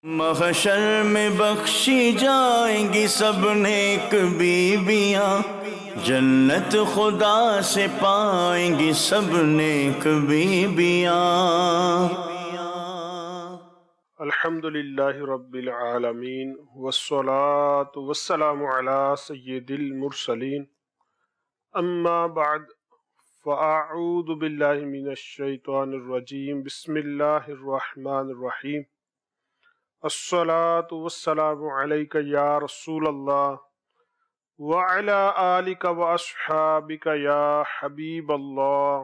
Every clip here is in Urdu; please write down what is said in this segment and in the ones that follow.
محشر میں بخشی جائیں گی سب نیک بیویاں، جنت خدا سے پائیں گی سب نیک بیویاں۔ الحمد للہ رب العالمین والصلاة والسلام علی سید المرسلین، اما بعد فاعوذ باللہ من الشیطان الرجیم، بسم اللہ الرحمن الرحیم۔ الصلاة والسلام علیک یا رسول اللہ وعلی آلک واصحابک یا حبیب اللہ۔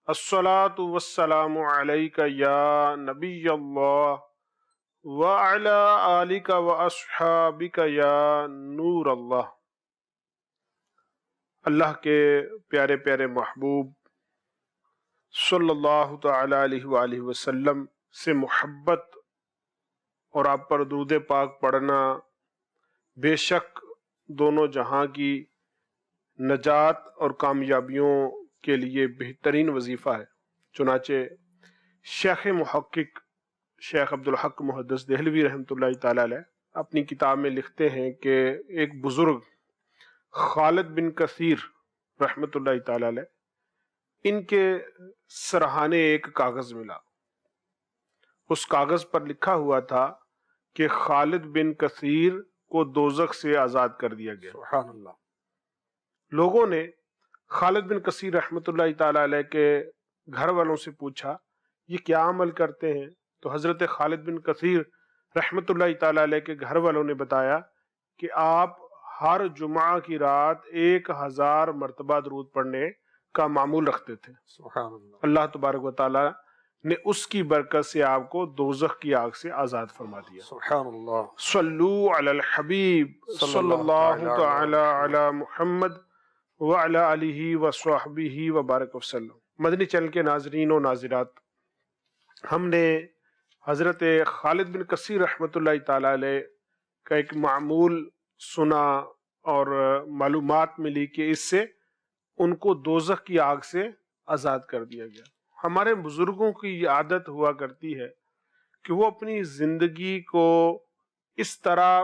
الصلاة والسلام علیک یا نبی اللہ وعلی آلک واصحابک یا نور اللہ۔ اللہ کے پیارے پیارے محبوب صلی اللہ تعالی علیہ وآلہ وسلم سے محبت اور آپ پر درود پاک پڑھنا بے شک دونوں جہاں کی نجات اور کامیابیوں کے لیے بہترین وظیفہ ہے۔ چنانچہ شیخ محقق شیخ عبدالحق محدث دہلوی رحمۃ اللہ تعالی علیہ اپنی کتاب میں لکھتے ہیں کہ ایک بزرگ خالد بن کثیر رحمۃ اللہ تعالی علیہ، ان کے سرہانے ایک کاغذ ملا۔ اس کاغذ پر لکھا ہوا تھا کہ خالد بن کثیر کو دوزخ سے آزاد کر دیا گیا۔ سبحان اللہ۔ لوگوں نے خالد بن کثیر رحمۃ اللہ تعالی علیہ کے گھر والوں سے پوچھا یہ کیا عمل کرتے ہیں؟ تو حضرت خالد بن کثیر رحمۃ اللہ تعالی علیہ کے گھر والوں نے بتایا کہ آپ ہر جمعہ کی رات 1000 مرتبہ درود پڑھنے کا معمول رکھتے تھے۔ سبحان اللہ۔ اللہ تبارک و تعالی نے اس کی برکت سے آپ کو دوزخ کی آگ سے آزاد فرما دیا۔ سبحان اللہ۔ صلو علی الحبیب صلی اللہ تعالی علی محمد وعلی آلہ وصحبہ وبارک وسلم۔ مدنی چینل کے ناظرین و ناظرات، ہم نے حضرت خالد بن کثیر رحمۃ اللہ تعالی علیہ کا ایک معمول سنا اور معلومات ملی کہ اس سے ان کو دوزخ کی آگ سے آزاد کر دیا گیا۔ ہمارے بزرگوں کی یہ عادت ہوا کرتی ہے کہ وہ اپنی زندگی کو اس طرح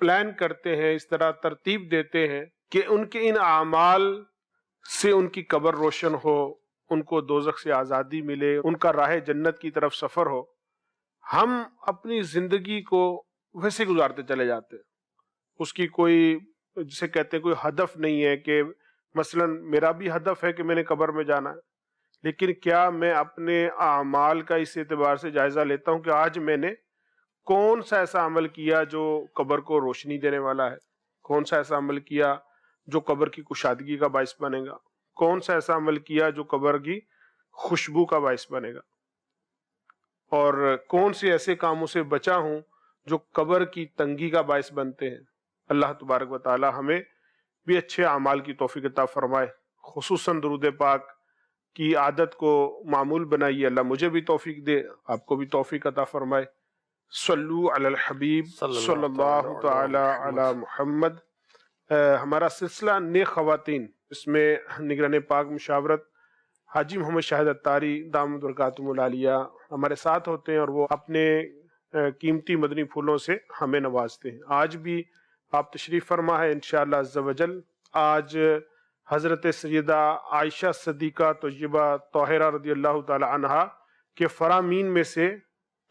پلان کرتے ہیں، اس طرح ترتیب دیتے ہیں کہ ان کے ان اعمال سے ان کی قبر روشن ہو، ان کو دوزخ سے آزادی ملے، ان کا راہ جنت کی طرف سفر ہو۔ ہم اپنی زندگی کو ویسے گزارتے چلے جاتے ہیں، اس کی کوئی جسے کہتے ہیں کوئی ہدف نہیں ہے کہ مثلا میرا بھی ہدف ہے کہ میں نے قبر میں جانا ہے، لیکن کیا میں اپنے اعمال کا اس اعتبار سے جائزہ لیتا ہوں کہ آج میں نے کون سا ایسا عمل کیا جو قبر کو روشنی دینے والا ہے، کون سا ایسا عمل کیا جو قبر کی کشادگی کا باعث بنے گا، کون سا ایسا عمل کیا جو قبر کی خوشبو کا باعث بنے گا، اور کون سے ایسے کاموں سے بچا ہوں جو قبر کی تنگی کا باعث بنتے ہیں۔ اللہ تبارک و تعالی ہمیں بھی اچھے اعمال کی توفیق عطا فرمائے، خصوصاً درود پاک کی عادت کو معمول بنائیے۔ اللہ مجھے بھی توفیق دے، آپ کو بھی توفیق عطا فرمائے۔ صلو علی الحبیب صلی اللہ تعالی علی محمد۔ ہمارا سلسلہ نیک خواتین، اس میں نگران پاک مشاورت حاجی محمد شاہد اتاری دامت برکاتہم العالیہ ہمارے ساتھ ہوتے ہیں اور وہ اپنے قیمتی مدنی پھولوں سے ہمیں نوازتے ہیں۔ آج بھی آپ تشریف فرما ہے انشاءاللہ عز و جل۔ آج حضرت سیدہ عائشہ صدیقہ طیبہ طاہرہ رضی اللہ تعالی عنہا کے فرامین میں سے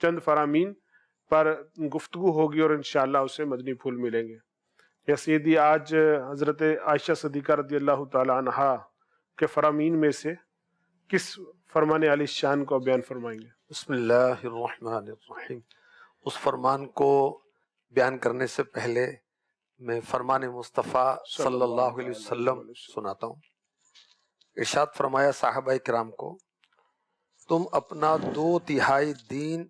چند فرامین پر گفتگو ہوگی اور انشاءاللہ اسے مدنی پھول ملیں گے۔ یا سیدی آج حضرت عائشہ صدیقہ رضی اللہ تعالی عنہا کے فرامین میں سے کس فرمان علی شان کو بیان فرمائیں گے؟ بسم اللہ الرحمن الرحیم۔ اس فرمان کو بیان کرنے سے پہلے میں فرمان مصطفیٰ صلی اللہ علیہ وسلم سناتا ہوں۔ ارشاد فرمایا صحابہ کرام کو، تم اپنا 2/3 دین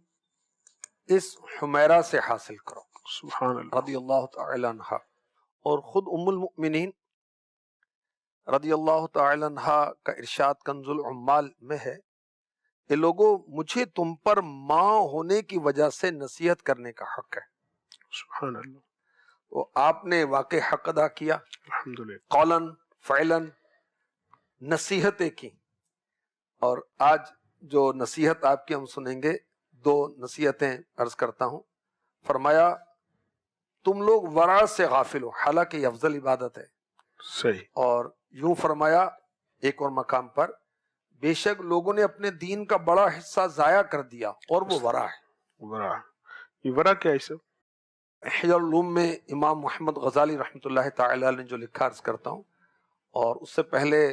اس حمیرہ سے حاصل کرو، سبحان اللہ، رضی اللہ تعالی عنہ۔ اور خود ام المؤمنین رضی اللہ تعالی عنہ کا ارشاد کنز العمال میں ہے کہ لوگوں مجھے تم پر ماں ہونے کی وجہ سے نصیحت کرنے کا حق ہے۔ سبحان اللہ۔ تو آپ نے واقع حق ادا کیا، الحمدللہ، قولاً فعلاً نصیحتیں کی، اور آج جو نصیحت آپ کی ہم سنیں گے دو نصیحتیں عرض کرتا ہوں. فرمایا تم لوگ ورع سے غافل ہو، حالانکہ یہ افضل عبادت ہے. صحیح. اور یوں فرمایا ایک اور مقام پر، بے شک لوگوں نے اپنے دین کا بڑا حصہ ضائع کر دیا اور وہ ورع ہے. ورا، یہ ورا کیا ہے سب؟ احیاء العلوم میں امام محمد غزالی رحمۃ اللہ تعالی علیہ نے جو لکھا عرض کرتا ہوں، اور اس سے پہلے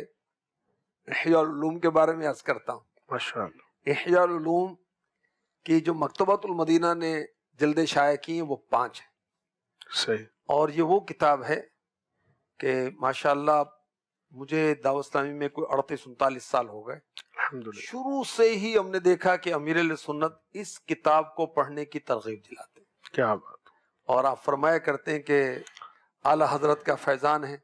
احیاء العلوم کے بارے میں عرض کرتا ہوں. ماشاء اللہ. احیاء العلوم کی جو مکتبۃ المدینہ نے جلدیں شائع کی ہیں وہ 5 ہیں. صحیح. اور یہ وہ کتاب ہے کہ ماشاءاللہ مجھے دعوت اسلامی میں کوئی 38-39 سال ہو گئے. الحمدللہ. شروع سے ہی ہم نے دیکھا کہ امیر اہل سنت اس کتاب کو پڑھنے کی ترغیب دلاتے ہیں. کیا بات. اور آپ فرمایا کرتے ہیں کہ اعلی حضرت کا فیضان ہے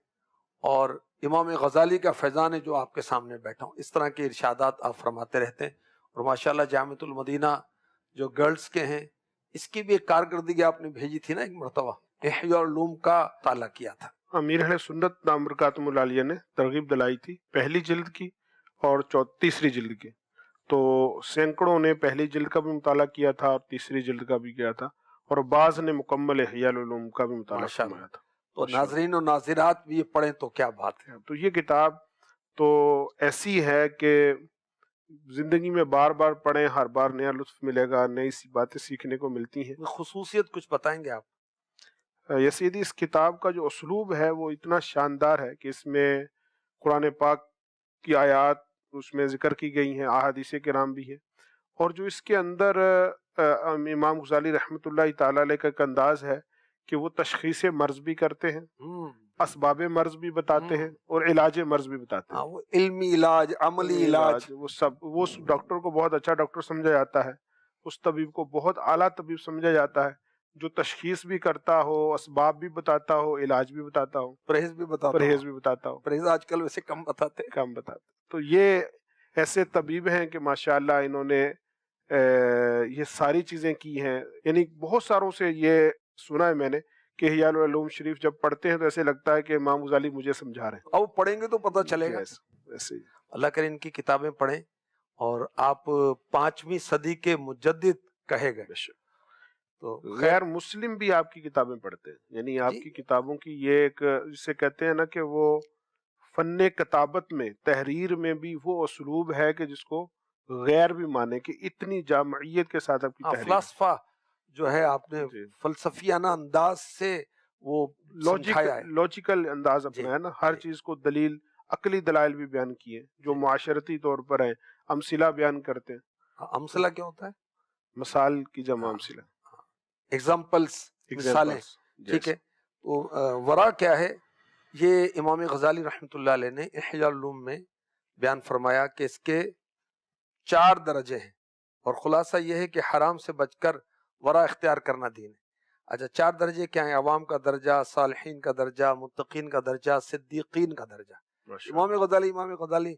اور امام غزالی کا فیضان ہے جو آپ کے سامنے بیٹھا ہوں. اس طرح کے ارشادات آپ فرماتے رہتے ہیں. اور ماشاءاللہ جامعۃ المدینہ جو گرلز کے ہیں اس کی بھی ایک کارکردگی آپ نے بھیجی تھی نا ایک مرتبہ، احیاء العلوم کا مطالعہ کیا تھا. امیر اہل سنت نام برکاتہم العالیہ نے ترغیب دلائی تھی پہلی جلد کی اور تیسری جلد کی. تو سینکڑوں نے پہلی جلد کا بھی مطالعہ کیا تھا اور تیسری جلد کا بھی کیا تھا، اور بعض نے مکمل احیاء العلوم کا بھی مطالعہ ماشاءاللہ. فرمایا تھا. تو ناظرین و ناظرات بھی یہ پڑھیں تو کیا بات ہے. تو یہ کتاب تو ایسی ہے کہ زندگی میں بار بار پڑھیں، ہر بار نیا لطف ملے گا، نئی سی باتیں سیکھنے کو ملتی ہیں. خصوصیت کچھ بتائیں گے آپ؟ یسیدی اس کتاب کا جو اسلوب ہے وہ اتنا شاندار ہے کہ اس میں قرآن پاک کی آیات اس میں ذکر کی گئی ہیں، احادیث کرام بھی ہیں، اور جو اس کے اندر امام غزالی رحمۃ اللہ تعالی علیہ کا ایک انداز ہے کہ وہ تشخیص مرض بھی کرتے ہیں، اسباب مرض بھی بتاتے ہیں اور علاج مرض بھی بتاتے ہیں. وہ علمی علاج، عملی علاج، وہ سب، وہ ڈاکٹر کو بہت اچھا ڈاکٹر سمجھا جاتا ہے، اس طبیب کو بہت اعلیٰ طبیب سمجھا جاتا ہے جو تشخیص بھی کرتا ہو، اسباب بھی بتاتا ہو، علاج بھی بتاتا ہو، پرہیز بھی بتاتا ہو. پرہیز آج کل ویسے کم بتاتے. تو یہ ایسے طبیب ہیں کہ ماشاءاللہ انہوں نے یہ ساری چیزیں کی ہیں. یعنی بہت ساروں سے یہ سنا ہے میں نے کہ احیاء العلوم شریف جب پڑھتے ہیں تو ایسے لگتا ہے کہ امام غزالی مجھے سمجھا رہے ہیں. اب پڑھیں گے تو پتہ چلے گا. ویسے اللہ کرے ان کی کتابیں پڑھیں اور آپ 5ویں صدی کے مجدد کہے گئے. تو غیر مسلم بھی آپ کی کتابیں پڑھتے ہیں، یعنی آپ کی کتابوں کی یہ ایک جسے کہتے ہیں نا کہ وہ فن کتابت میں، تحریر میں بھی وہ اسلوب ہے کہ جس کو غیر بھی مانے، کہ اتنی جامعیت کے ساتھ آپ کی تحریر. فلسفہ جو ہے آپ نے فلسفیانہ انداز سے وہ لوجیکل انداز اپنا ہے نا، ہر چیز کو دلیل، عقلی دلائل بھی بیان کیے جو معاشرتی طور پر ہیں. امثلہ بیان کرتے ہیں. امثلہ کیا ہوتا ہے؟ مثال کی جمع امثلہ، ایگزامپلس، مثالیں. ٹھیک ہے. تو ورا کیا ہے؟ یہ امام غزالی رحمۃ اللہ علیہ نے احیاء العلوم میں بیان فرمایا کہ اس کے 4 درجے ہیں، اور خلاصہ یہ ہے کہ حرام سے بچ کر ورا اختیار کرنا دین ہے. اچھا 4 درجے کیا ہیں؟ عوام کا درجہ، صالحین کا درجہ، متقین کا درجہ، صدیقین کا درجہ. امام غزالی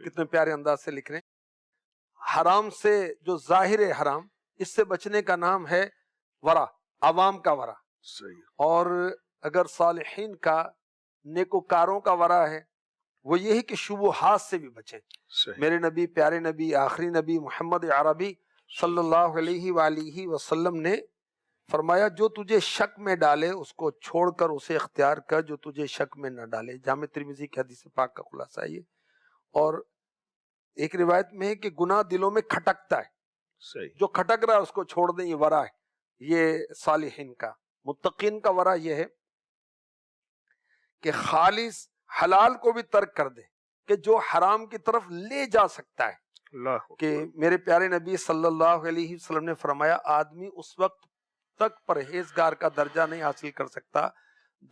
کتنے پیارے انداز سے لکھ رہے ہیں. حرام سے جو ظاہر حرام، اس سے بچنے کا نام ہے ورا، عوام کا ورا. اور اگر صالحین کا، نیکوکاروں کا ورا ہے وہ یہی کہ شبہات سے بھی بچیں. میرے نبی، پیارے نبی، آخری نبی محمد عربی صلی اللہ علیہ وآلہ وسلم نے فرمایا جو تجھے شک میں ڈالے اس کو چھوڑ کر اسے اختیار کر جو تجھے شک میں نہ ڈالے. جامع ترمذی کی حدیث پاک کا خلاصہ یہ. اور ایک روایت میں ہے کہ گناہ دلوں میں کھٹکتا ہے، جو کھٹک رہا ہے اس کو چھوڑ دیں، یہ ورا ہے. یہ صالحین کا. متقین کا ورا یہ ہے کہ خالص حلال کو بھی ترک کر دے کہ جو حرام کی طرف لے جا سکتا ہے. کہ میرے پیارے نبی صلی اللہ علیہ وسلم نے فرمایا آدمی اس وقت تک پرہیزگار کا درجہ نہیں حاصل کر سکتا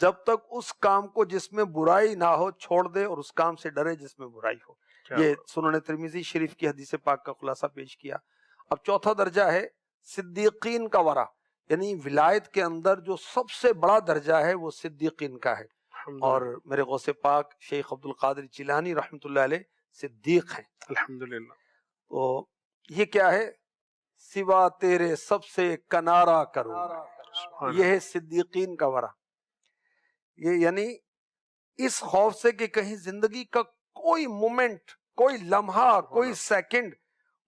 جب تک اس کام کو جس میں برائی نہ ہو چھوڑ دے اور اس کام سے ڈرے جس میں برائی ہو. یہ سنن ترمذی شریف کی حدیث پاک کا خلاصہ پیش کیا. اب چوتھا درجہ ہے صدیقین کا ورا، یعنی ولایت کے اندر جو سب سے بڑا درجہ ہے وہ صدیقین کا ہے. اور میرے غوث پاک شیخ عبد القادر جیلانی رحمۃ اللہ علیہ صدیق ہیں. الحمدللہ. تو یہ کیا ہے؟ سوا تیرے سب سے کنارہ کروں، یہ ہے صدیقین کا ورا. یہ یعنی اس خوف سے کہ کہیں زندگی کا کوئی مومنٹ، کوئی لمحہ، کوئی سیکنڈ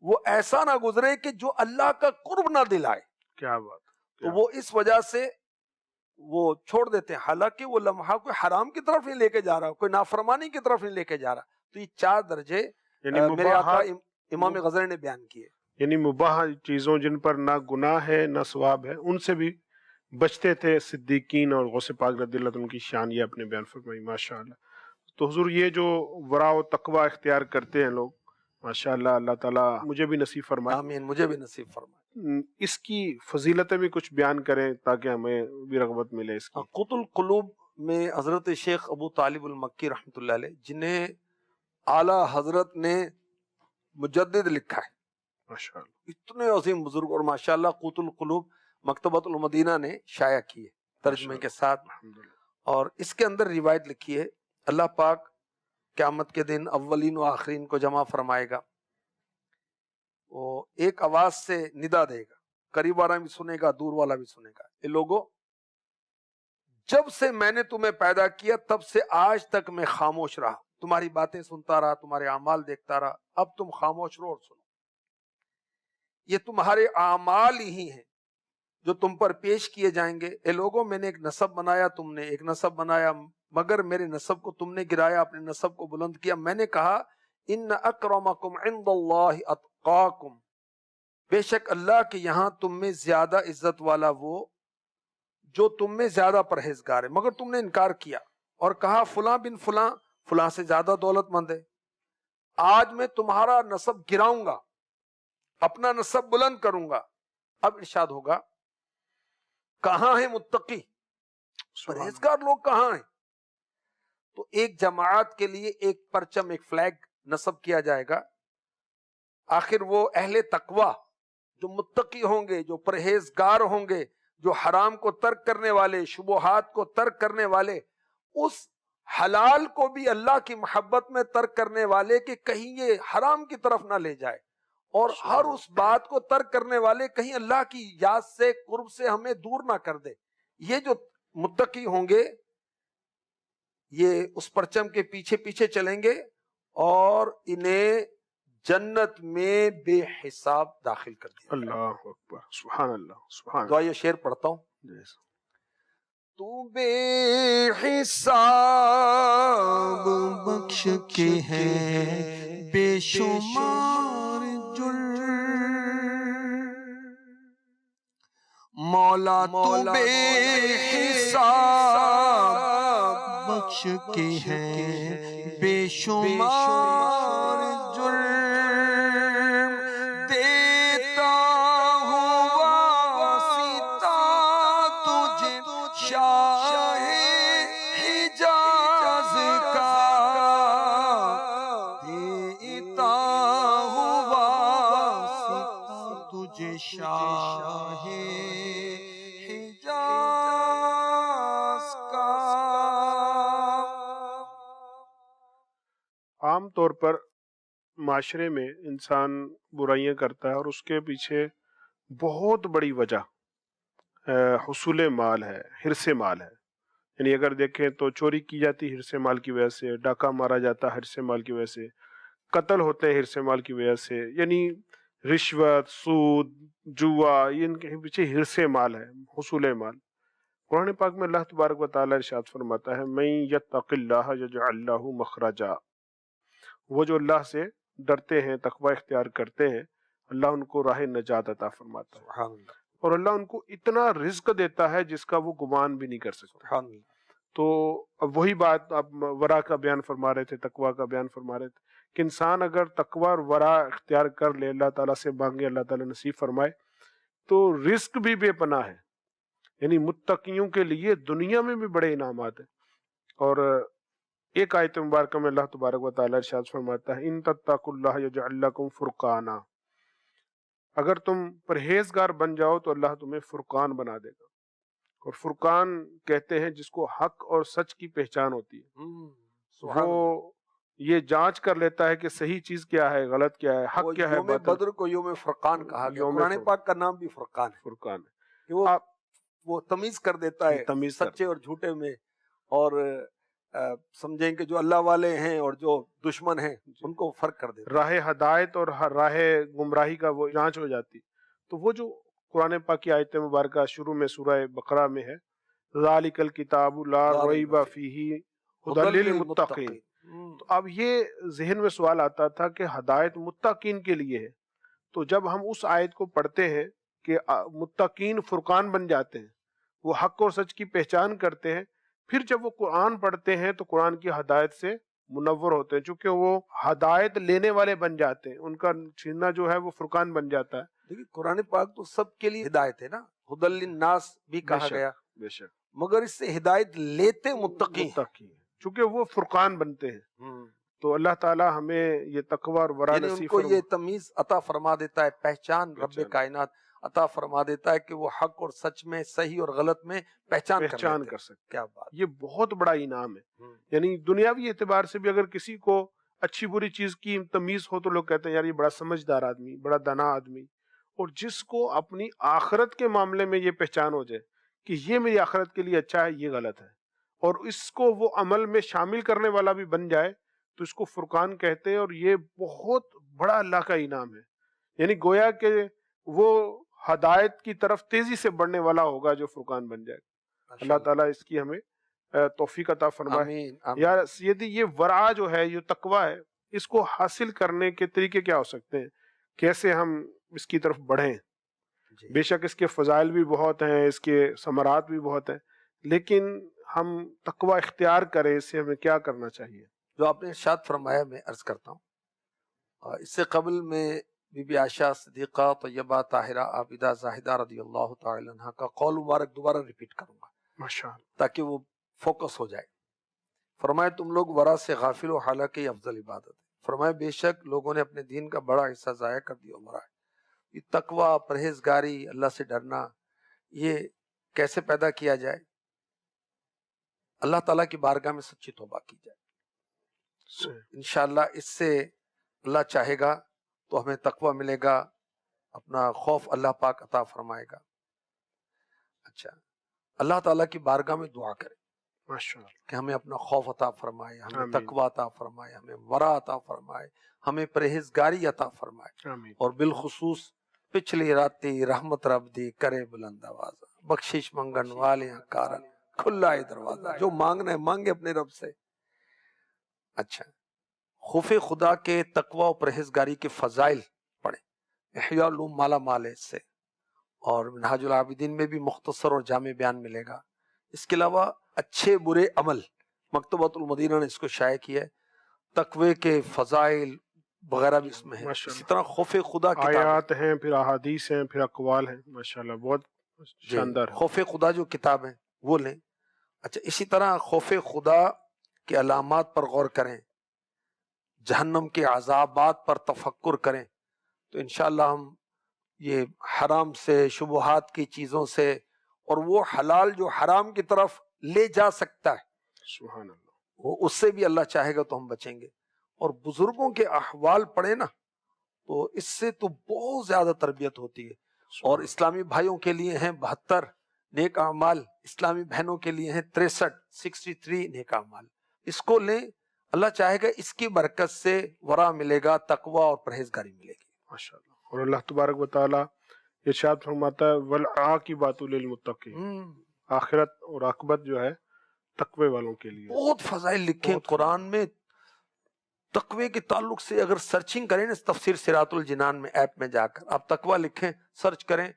وہ ایسا نہ گزرے کہ جو اللہ کا قرب نہ دلائے. کیا بات. تو وہ اس وجہ سے وہ چھوڑ دیتے ہیں، حالانکہ وہ لمحہ کوئی حرام کی طرف نہیں لے کے جا رہا، کوئی نافرمانی کی طرف نہیں لے کے جا رہا. تو یہ 4 درجے یعنی میرے آقا مباح، امام غزنوی نے بیان کیے. یعنی مباح چیزوں جن پر نہ گناہ ہے نہ ثواب ہے، ان سے بھی بچتے تھے صدیقین اور غوث پاک رضی اللہ عنہ کی شان یہ اپنے بیان فرمائی. ماشاءاللہ. تو حضور یہ جو ورع و تقوی اختیار کرتے ہیں لوگ، ماشاءاللہ، اللہ تعالیٰ مجھے بھی نصیب فرمائے. آمین، مجھے بھی نصیب فرمائے. اس کی فضیلتیں بھی کچھ بیان کریں تاکہ ہمیں بھی رغبت ملے اس کی. قوت القلوب میں حضرت شیخ ابو طالب المکی رحمۃ اللہ علیہ، جنہیں اعلی حضرت نے مجدد لکھا ہے، ماشاءاللہ، اتنے عظیم بزرگ، اور ماشاءاللہ قوت القلوب مکتبۃ المدینہ نے شائع کی ہے ترجمے کے ساتھ. الحمدللہ. اور اس کے اندر روایت لکھی ہے، اللہ پاک قیامت کے دن اولین و آخرین کو جمع فرمائے گا. وہ ایک آواز سے ندا دے گا، قریب والا بھی سنے گا، دور والا بھی سنے گا. اے لوگو، جب سے میں نے تمہیں پیدا کیا تب سے آج تک میں خاموش رہا، تمہاری باتیں سنتا رہا، تمہارے اعمال دیکھتا رہا. اب تم خاموش رہو اور سنو. یہ تمہارے اعمال ہی ہیں جو تم پر پیش کیے جائیں گے. اے لوگوں، میں نے ایک نسب بنایا، تم نے ایک نسب بنایا، مگر میرے نسب کو تم نے گرایا، اپنے نسب کو بلند کیا. میں نے کہا ان اکرمکم عند اللہ اتقاکم، بے شک اللہ کے یہاں تم میں زیادہ عزت والا وہ جو تم میں زیادہ پرہیزگار ہے. مگر تم نے انکار کیا اور کہا فلاں بن فلاں فلاں سے زیادہ دولت مند ہے. آج میں تمہارا نسب گراؤں گا، اپنا نسب بلند کروں گا. اب ارشاد ہوگا کہاں ہیں متقی، پرہیزگار لوگ کہاں ہیں؟ تو ایک جماعت کے لیے ایک پرچم، ایک فلیگ نصب کیا جائے گا. آخر وہ اہل تقوی جو متقی ہوں گے، جو پرہیزگار ہوں گے، جو حرام کو ترک کرنے والے، شبہات کو ترک کرنے والے، اس حلال کو بھی اللہ کی محبت میں ترک کرنے والے کہ کہیں یہ حرام کی طرف نہ لے جائے، اور ہر اس بات کو ترک کرنے والے کہیں اللہ کی یاد سے، قرب سے ہمیں دور نہ کر دے. یہ جو متقی ہوں گے یہ اس پرچم کے پیچھے پیچھے چلیں گے اور انہیں جنت میں بے حساب داخل کر دیا. اللہ اکبر، سبحان اللہ، سبحان دعا یہ شعر پڑھتا ہوں. اللہ. تو بے حساب بخش کے ہے بے شمار جرم، مولا تو بے حساب بخش کے ہے بے شمار جرم، دیتا ہوں واسطہ تجھے شاہ حجاز کا، دیتا ہوں واسطہ تجھے شاہ حجاز کا. عام طور پر معاشرے میں انسان برائیاں کرتا ہے اور اس کے پیچھے بہت بڑی وجہ حصول مال ہے، حرص مال ہے. یعنی اگر دیکھیں تو چوری کی جاتی حرص مال کی وجہ سے، ڈاکہ مارا جاتا حرص مال کی وجہ سے، قتل ہوتے ہیں حرص مال کی وجہ سے. یعنی رشوت، سود، جوا، یہ ان کے پیچھے حرص مال ہے، حصول مال. قرآن پاک میں اللہ تبارک و تعالیٰ ارشاد فرماتا ہے من یتق اللہ یجعل لہ مخرجا، وہ جو اللہ سے ڈرتے ہیں، تقوی اختیار کرتے ہیں، اللہ ان کو راہ نجات عطا فرماتا ہے. سبحان اللہ. اور اللہ ان کو اتنا رزق دیتا ہے جس کا وہ گمان بھی نہیں کر سکتا. سبحان اللہ. تو اب وہی بات آپ ورع کا بیان فرما رہے تھے، تقوی کا بیان فرما رہے تھے کہ انسان اگر تقوی اور ورع اختیار کر لے، اللہ تعالیٰ سے مانگے، اللہ تعالیٰ نصیب فرمائے، تو رزق بھی بے پناہ ہے. یعنی متقیوں کے لیے دنیا میں بھی بڑے انعامات ہیں. اور ایک آیت مبارکہ میں اللہ تبارک و تعالیٰ ارشاد فرماتا ہے ان تتقوا اللہ یجعل لکم فرقانا، اگر تم پرہیزگار بن جاؤ تو اللہ تمہیں فرقان بنا دے گا. اور فرقان کہتے ہیں جس کو حق اور سچ کی پہچان ہوتی ہے، وہ یہ جانچ کر لیتا ہے کہ صحیح چیز کیا ہے، غلط کیا ہے، حق کیا ہے، یوم بدر کو یوم فرقان کہا گیا. قرآن پاک کا نام بھی فرقان ہے، فرقان ہے. کہ وہ تمیز کر دیتا ہے تمیز سچے اور جھوٹے میں، اور سمجھیں کہ جو اللہ والے ہیں اور جو دشمن ہیں ان کو فرق کر دیتے ہیں۔ راہ ہدایت اور راہ گمراہی کا وہ جانچ ہو جاتی۔ تو وہ جو قرآن پاک کی آیت مبارکہ شروع میں سورہ بقرہ میں ہے، ذالک الکتاب لا ریب فیہ ھدی للمتقین، تو اب یہ ذہن میں سوال آتا تھا کہ ہدایت متقین کے لیے ہے، تو جب ہم اس آیت کو پڑھتے ہیں کہ متقین فرقان بن جاتے ہیں، وہ حق اور سچ کی پہچان کرتے ہیں، پھر جب وہ قرآن پڑھتے ہیں تو قرآن کی ہدایت سے منور ہوتے ہیں، چونکہ وہ ہدایت لینے والے بن جاتے ہیں، ان کا سینہ جو ہے وہ فرقان بن جاتا ہے۔ دیکھیے قرآن پاک تو سب کے لیے ہدایت ہے نا، ھدی للناس بھی کہا گیا، بے شک مگر اس سے ہدایت لیتے متقی ہیں۔ چونکہ وہ فرقان بنتے ہیں، تو اللہ تعالی ہمیں یہ تقوی اور ورع یعنی ان نصیب کو فرما۔ یہ تمیز عطا فرما دیتا ہے، پہچان رب کائنات عطا فرما دیتا ہے کہ وہ حق اور سچ میں، صحیح اور غلط میں پہچان کر سکتے۔ کیا بات، یہ بہت بڑا انعام ہے، یعنی دنیاوی اعتبار سے بھی اگر کسی کو اچھی بری چیز کی تمیز ہو تو لوگ کہتے ہیں یار یہ بڑا سمجھدار آدمی، بڑا دانا آدمی، اور جس کو اپنی آخرت کے معاملے میں یہ پہچان ہو جائے کہ یہ میری آخرت کے لیے اچھا ہے، یہ غلط ہے، اور اس کو وہ عمل میں شامل کرنے والا بھی بن جائے تو اس کو فرقان کہتے ہیں، اور یہ بہت بڑا اللہ کا انعام ہے۔ یعنی گویا کہ وہ ہدایت کی طرف تیزی سے بڑھنے والا ہوگا جو فرقان بن جائے۔ اللہ تعالیٰ اس کی ہمیں توفیق عطا فرمائے۔ آمین آمین۔ یا سیدی یہ ورع جو ہے، یہ تقوی ہے، اس کو حاصل کرنے کے طریقے کیا ہو سکتے ہیں؟ کیسے ہم اس کی طرف بڑھیں؟ جی۔ بے شک اس کے فضائل بھی بہت ہیں، اس کے ثمرات بھی بہت ہیں، لیکن ہم تقوی اختیار کریں، اس سے ہمیں کیا کرنا چاہیے؟ جو آپ نے ارشاد فرمایا میں عرض کرتا ہوں، اس سے قبل میں بی بی عائشہ صدیقہ طیبہ طاہرہ عابدہ زاہدہ رضی اللہ تعالی عنہ کا قول مبارک دوبارہ ریپیٹ کروں گا ماشاءاللہ۔ تاکہ وہ فوکس ہو جائے۔ فرمایا تم لوگ ورع سے غافل ہو، حالانکہ یہ افضل عبادت ہے۔ فرمایا بے شک لوگوں نے اپنے دین کا بڑا حصہ ضائع کر دیا ورع ہے۔ یہ تقوی، پرہیزگاری، اللہ سے ڈرنا، یہ کیسے پیدا کیا جائے؟ اللہ تعالیٰ کی بارگاہ میں سچی توبہ کی جائے، انشاءاللہ اس سے اللہ چاہے گا تو ہمیں تقوی ملے گا، اپنا خوف اللہ پاک عطا فرمائے گا۔ اچھا، اللہ تعالیٰ کی بارگاہ میں دعا کریں ماشاءاللہ کہ ہمیں اپنا خوف عطا فرمائے، ہمیں آمین۔ تقوی عطا فرمائے، ہمیں ورع عطا فرمائے، ہمیں پرہیزگاری عطا فرمائے، آمین۔ اور بالخصوص پچھلی راتی رحمت رب دی کرے بلند آواز، بخشش منگن والے کارن کھلا ہے دروازہ، جو مانگنا ہے مانگے اپنے رب سے۔ اچھا، خوف خدا کے تقوی و پرہیزگاری کے فضائل پڑھیں، احیاء العلوم مالا مال ہے اس سے، اور منہاج العابدین میں بھی مختصر اور جامع بیان ملے گا۔ اس کے علاوہ اچھے برے عمل، مکتبۃ المدینہ نے اس کو شائع کیا ہے، تقوی کے فضائل وغیرہ بھی اس میں ہیں۔ اسی طرح خوف خدا کتاب آیات ہیں، پھر احادیث ہیں، پھر اقوال ہیں، ماشاءاللہ بہت شاندار ہے۔ خوف خدا جو کتاب ہے وہ لیں۔ اچھا، اسی طرح خوف خدا کے علامات پر غور کریں، جہنم کے عذابات پر تفکر کریں، تو انشاءاللہ ہم یہ حرام سے، شبہات کی چیزوں سے، اور وہ حلال جو حرام کی طرف لے جا سکتا ہے، سبحان اللہ، وہ اس سے بھی اللہ چاہے گا تو ہم بچیں گے۔ اور بزرگوں کے احوال پڑھیں نا، تو اس سے تو بہت زیادہ تربیت ہوتی ہے۔ اور اسلامی بھائیوں کے لیے ہیں 72 نیک اعمال، اسلامی بہنوں کے لیے ہیں 63 نیک اعمال، اس کو لیں، اللہ چاہے گا اس کی برکت سے ورع ملے گا، تقوی اور پرہیزگاری ملے گی۔ ماشاءاللہ۔ اور اللہ تبارک و تعالیٰ ارشاد فرماتا ہے والعاقبۃ للمتقین، آخرت اور عاقبت جو ہے تقوی والوں کے لیے۔ بہت فضائل لکھے قرآن میں تقوی کے تعلق سے، اگر سرچنگ کریں نا تفسیر صراط الجنان میں ایپ میں جا کر آپ تقوی لکھیں، سرچ کریں،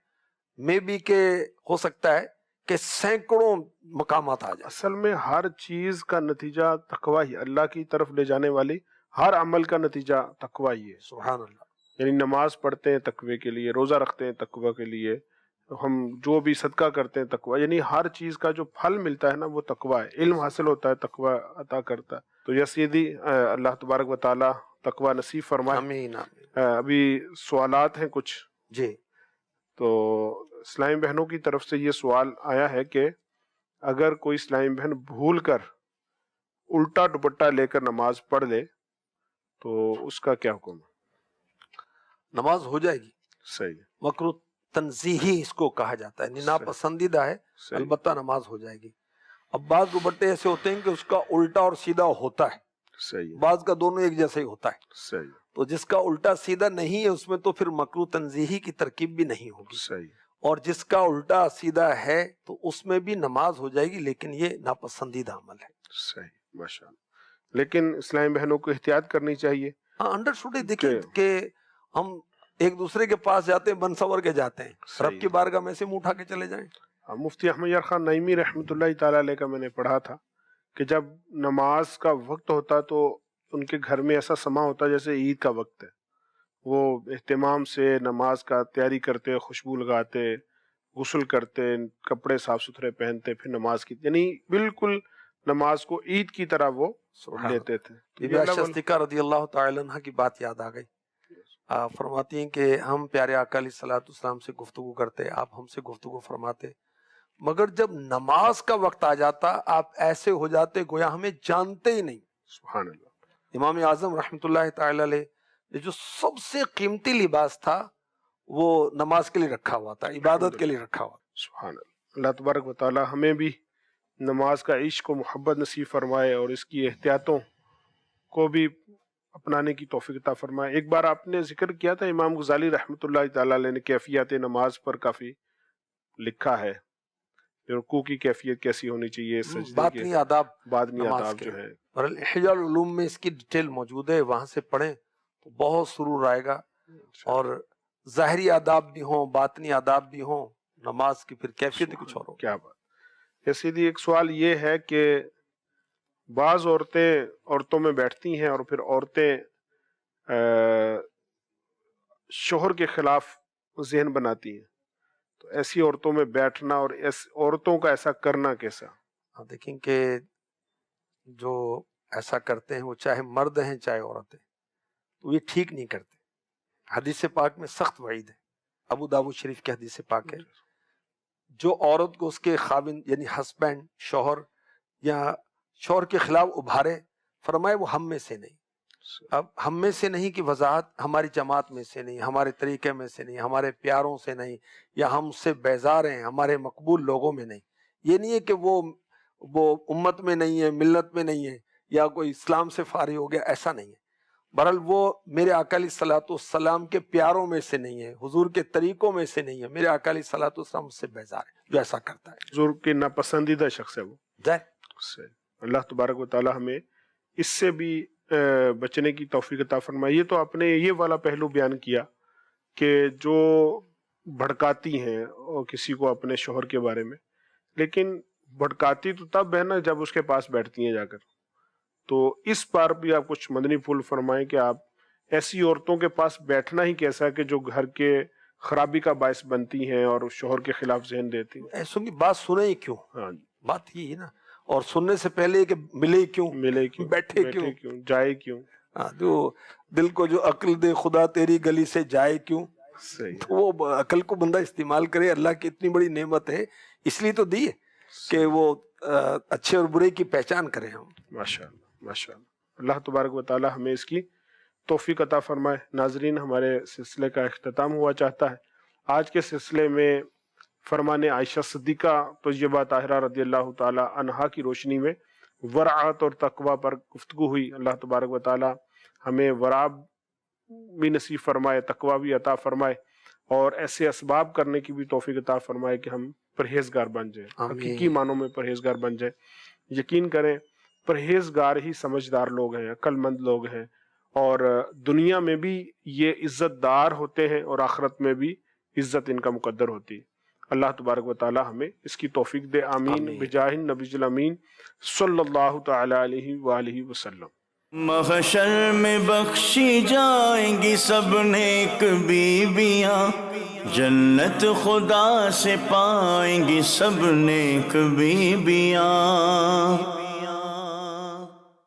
میں بھی کہ ہو سکتا ہے کہ سینکڑوں مقامات آ جائیں۔ اصل میں ہر چیز کا نتیجہ تقوی ہی، اللہ کی طرف لے جانے والی ہر عمل کا نتیجہ تقوی ہی ہے۔ سبحان اللہ۔ یعنی نماز پڑھتے ہیں تقوی کے لیے، روزہ رکھتے ہیں تقوی کے لیے، ہم جو بھی صدقہ کرتے ہیں تقوی، یعنی ہر چیز کا جو پھل ملتا ہے نا وہ تقوی ہے، علم حاصل ہوتا ہے تقوی عطا کرتا ہے۔ تو یا سیدی اللہ تبارک و تعالیٰ تقوی نصیب فرمائے۔ آمین آمین۔ ابھی سوالات ہیں کچھ، جی، تو اسلامی بہنوں کی طرف سے یہ سوال آیا ہے کہ اگر کوئی اسلامی بہن بھول کر الٹا دوپٹہ لے کر نماز پڑھ لے تو اس کا کیا حکم ہے؟ نماز ہو جائے گی، صحیح ہے، مکروہ تنزیہی اس کو کہا جاتا ہے، یعنی ناپسندیدہ ہے، صحیح۔ البتہ نماز ہو جائے گی۔ اب بعض دوپٹے ایسے ہوتے ہیں کہ اس کا الٹا اور سیدھا ہوتا ہے، صحیح ہے، بعض کا دونوں ایک جیسا ہی ہوتا ہے، صحیح تو جس کا الٹا سیدھا نہیں ہے اس میں تو پھر مکروہ تنزیہی کی ترکیب بھی نہیں ہوگی، صحیح اور جس کا الٹا سیدھا ہے تو اس میں بھی نماز ہو جائے گی، لیکن یہ ناپسندیدہ عمل ہے۔ صحیح، ماشاء اللہ۔ لیکن اسلامی بہنوں کو احتیاط کرنی چاہیے۔ ہاں انڈرسٹوڈ ہے، دیکھیں کہ ہم ایک دوسرے کے پاس جاتے ہیں، بن سور کے جاتے ہیں، رب کی بارگاہ میں سے منہ اٹھا کے چلے جائیں۔ مفتی احمد یار خان نعیمی رحمۃ اللہ تعالیٰ علیہ کا میں نے پڑھا تھا کہ جب نماز کا وقت ہوتا تو ان کے گھر میں ایسا سما ہوتا جیسے عید کا وقت ہے، وہ اہتمام سے نماز کا تیاری کرتے، خوشبو لگاتے، غسل کرتے، کپڑے صاف ستھرے پہنتے، پھر نماز کی، یعنی بالکل نماز کو عید کی طرح وہ لیتے تھے۔ بی بی عائشہ صدیقہ رضی اللہ تعالی عنہ کی بات یاد آ گئی، فرماتی ہیں کہ ہم پیارے آقا علیہ الصلوۃ والسلام سے گفتگو کرتے، آپ ہم سے گفتگو فرماتے، مگر جب نماز کا وقت آ جاتا آپ ایسے ہو جاتے گویا ہمیں جانتے ہی نہیں۔ سبحان اللہ۔ امام اعظم رحمۃ اللہ تعالی علیہ نے جو سب سے قیمتی لباس تھا وہ نماز کے لیے رکھا ہوا تھا، عبادت کے لیے رکھا ہوا تھا۔ سبحان اللہ۔ اللہ تبارک و تعالی ہمیں بھی نماز کا عشق و محبت نصیب فرمائے اور اس کی احتیاطوں کو بھی اپنانے کی توفیق عطا فرمائے۔ ایک بار آپ نے ذکر کیا تھا، امام غزالی رحمۃ اللہ تعالی علیہ نے کیفیات نماز پر کافی لکھا ہے، رکوع کی کیفیت کیسی ہونی چاہیے، سجدے باطنی آداب، باطنی نماز آداب کے، جو ہے، اور احیاء العلوم میں اس کی ڈیٹیل موجود ہے، وہاں سے پڑھیں تو بہت سرور آئے گا، اور ظاہری آداب بھی ہوں، باطنی آداب بھی ہوں، نماز کی پھر کیفیت ہی کچھ اور ہو۔ کیا بات ہے۔ سیدھی ایک سوال یہ ہے کہ بعض عورتوں میں بیٹھتی ہیں اور پھر عورتیں شوہر کے خلاف ذہن بناتی ہیں، تو ایسی عورتوں میں بیٹھنا اور عورتوں کا ایسا کرنا کیسا؟ دیکھیں کہ جو ایسا کرتے ہیں وہ چاہے مرد ہیں چاہے عورت ہیں، تو یہ ٹھیک نہیں کرتے۔ حدیث پاک میں سخت وعید ہے، ابو داؤد شریف کی حدیث پاک ہے، جو عورت کو اس کے خاوند یعنی ہسبینڈ، شوہر یا شوہر کے خلاف ابھارے، فرمائے وہ ہم میں سے نہیں۔ اب ہم میں سے نہیں کی وضاحت ہماری جماعت میں سے نہیں، ہمارے طریقے میں سے نہیں، ہمارے پیاروں سے نہیں، یا ہم سے بیزار ہیں، ہمارے مقبول لوگوں میں نہیں۔ یہ نہیں ہے کہ وہ امت میں نہیں ہے، ملت میں نہیں ہے، یا کوئی اسلام سے فارغ ہو گیا، ایسا نہیں ہے۔ بہرحال وہ میرے آقا علیہ الصلوۃ والسلام کے پیاروں میں سے نہیں ہے، حضور کے طریقوں میں سے نہیں ہے، میرے آقا علیہ الصلوۃ والسلام سے بیزار ہے جو ایسا کرتا ہے، حضور کے ناپسندیدہ شخص ہے وہ۔ اللہ تبارک و تعالی ہمیں اس سے بھی بچنے کی توفیق عطا فرمائے۔ یہ تو آپ نے یہ والا پہلو بیان کیا کہ جو بھڑکاتی ہیں اور کسی کو اپنے شوہر کے بارے میں، لیکن بھڑکاتی تو تب ہے نا جب اس کے پاس بیٹھتی ہیں جا کر، تو اس پر بھی آپ کچھ مدنی پھول فرمائیں کہ آپ ایسی عورتوں کے پاس بیٹھنا ہی کیسا کہ جو گھر کے خرابی کا باعث بنتی ہیں اور شوہر کے خلاف ذہن دیتی ہیں۔ ایسوں کی بات سنیں ہی کیوں؟ ہاں، بات یہی ہے نا، اور سننے سے پہلے کہ ملے کیوں، ملے کیوں، بیٹھے کیوں، جائے کیوں۔ جو دل کو جو عقل دے خدا تیری گلی سے جائے کیوں، صحیح، تو وہ عقل کو بندہ استعمال کرے، اللہ کی اتنی بڑی نعمت ہے اس لیے تو دی ہے کہ وہ اچھے اور برے کی پہچان کریں ہم۔ ماشاءاللہ، ماشاءاللہ۔ اللہ تبارک و تعالی ہمیں اس کی توفیق عطا فرمائے۔ ناظرین، ہمارے سلسلے کا اختتام ہوا چاہتا ہے۔ آج کے سلسلے میں فرمان عائشہ صدیقہ طیبہ طاہرہ رضی اللہ تعالی عنہا کی روشنی میں ورعات اور تقوی پر گفتگو ہوئی۔ اللہ تبارک و تعالی ہمیں ورع بھی نصیب فرمائے، تقوی بھی عطا فرمائے، اور ایسے اسباب کرنے کی بھی توفیق عطا فرمائے کہ ہم پرہیزگار بن جائیں، حقیقی معنوں میں پرہیزگار بن جائیں۔ یقین کریں پرہیزگار ہی سمجھدار لوگ ہیں، عقل مند لوگ ہیں، اور دنیا میں بھی یہ عزت دار ہوتے ہیں اور آخرت میں بھی عزت ان کا مقدر ہوتی ہے۔ اللہ تبارک و تعالی ہمیں اس کی توفیق دے، آمین، بجاہ النبی الامین صلی اللہ تعالی علیہ وآلہ وسلم۔ محشر میں بخشی جائیں گی سب نیک بیویاں، جنت خدا سے پائیں گی سب نیک بیویاں۔